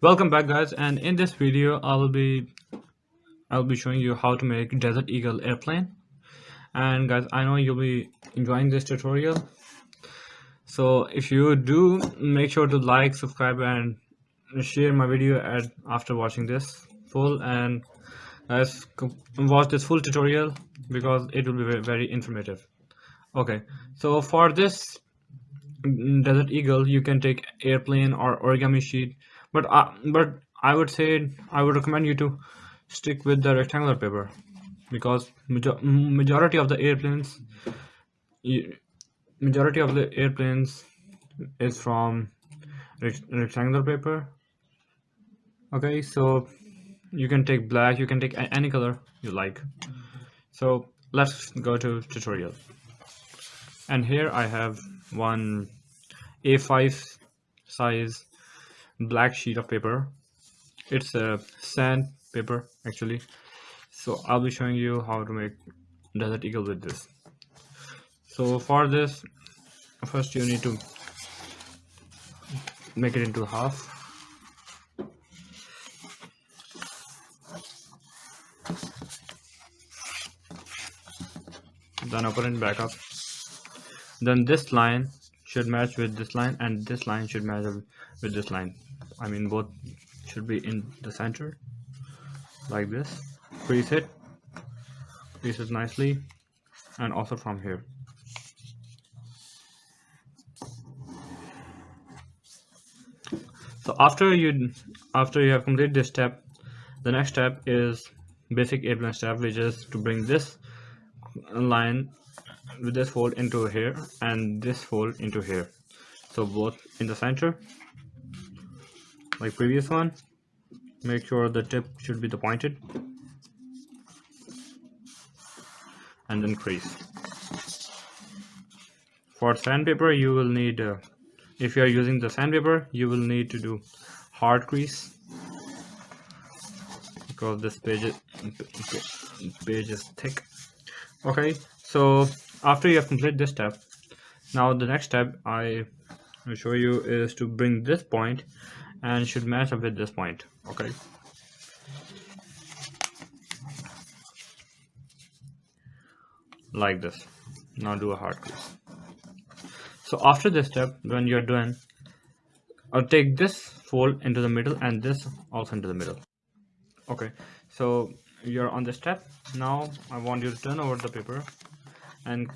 Welcome back, guys, and in this video I'll be showing you how to make Desert Eagle airplane. And guys, I know you'll be enjoying this tutorial, so if you do, make sure to like, subscribe, and share my video after watching this full. And guys, watch this full tutorial because it will be very informative. Okay, so for this Desert Eagle, you can take airplane or origami sheet, but I would say I would recommend you to stick with the rectangular paper because majority of the airplanes y- majority of the airplanes is from rectangular paper. Okay, so you can take black, you can take any color you like. So let's go to tutorial. And here I have one A5 size black sheet of paper. It's a sand paper actually. So I'll be showing you how to make Desert Eagle with this. So for this, first you need to make it into half. Then open it back up. Then this line should match with this line, and this line should match with this line. I mean, both should be in the center, like this. Crease it nicely, and also from here. So after you have completed this step, the next step is basic airplane step, which is to bring this line with this fold into here and this fold into here, so both in the center like previous one. Make sure the tip should be the pointed, and then crease. For sandpaper you will need if you are using the sandpaper, you will need to do hard crease because this page is thick. Okay, so after you have completed this step, now the next step I will show you is to bring this point and should match up with this point. Okay, like this. Now do a hard crease. So after this step, when you're done, I'll take this fold into the middle and this also into the middle. Okay, so you're on the step. Now I want you to turn over the paper and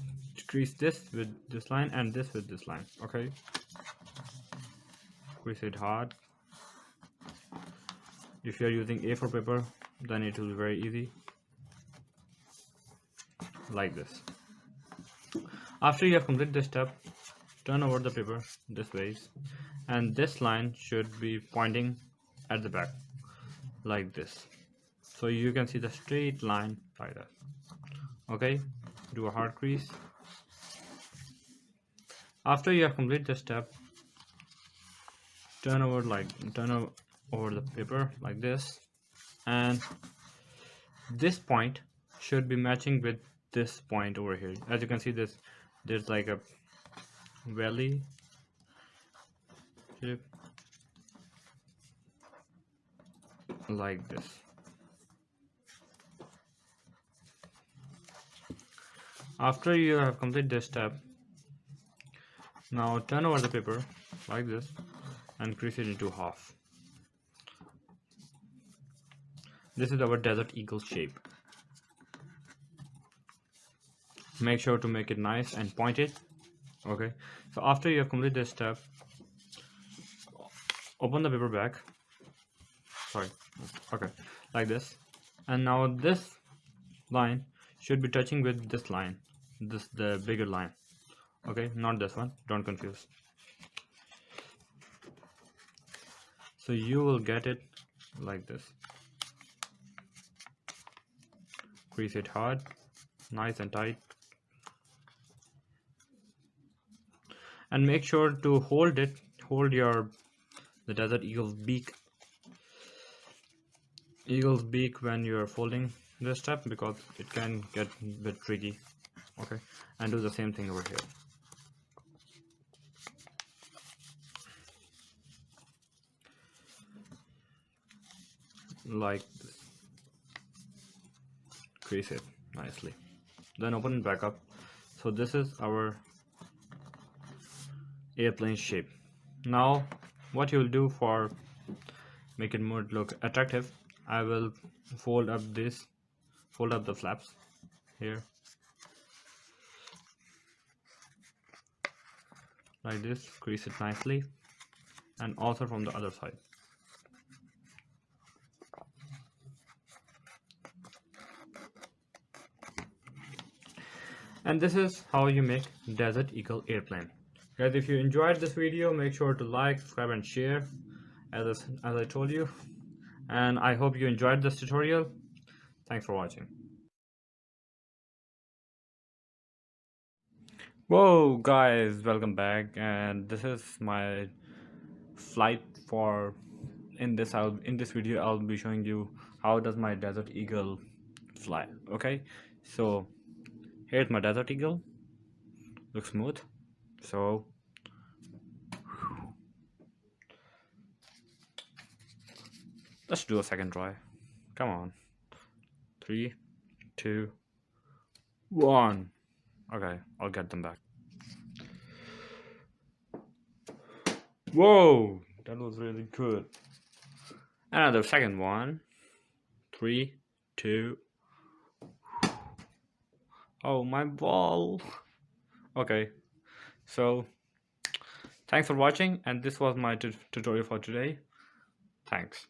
crease this with this line and this with this line. Okay, crease it hard. If you're using A4 paper, then it will be very easy, like this. After you have completed this step, turn over the paper this way, and this line should be pointing at the back like this, so you can see the straight line like that. Okay, do a hard crease. After you have completed this step, turn over the paper like this, and this point should be matching with this point over here. As you can see, there's like a valley shape like this. After you have completed this step, now turn over the paper like this and crease it into half. This is our Desert Eagle shape. Make sure to make it nice and pointed. Okay, so after you have completed this step, open the paper back. Sorry. Okay, like this. And now this line should be touching with this line, the bigger line. Okay, not this one, don't confuse. So you will get it like this. Crease it hard, nice and tight, and make sure to hold the Desert Eagle's beak when you are folding this step, because it can get a bit tricky. Okay, and do the same thing over here. like this. Crease it nicely, then open it back up. So this is our airplane shape. Now what you will do for make it more look attractive, I will fold up the flaps here like this, crease it nicely, and also from the other side. And this is how you make Desert Eagle airplane. Guys, if you enjoyed this video, make sure to like, subscribe, and share as I told you. And I hope you enjoyed this tutorial. Thanks for watching. Whoa guys, welcome back, and this is my flight for in this video I'll be showing you how does my Desert Eagle fly. Okay, so here's my Desert Eagle. Looks smooth. So let's do a second try. Come on. 3, 2, 1. Okay, I'll get them back. Whoa, that was really good. Another second one. 3, 2. Oh, my ball. Okay, so thanks for watching, and this was my tutorial for today. Thanks.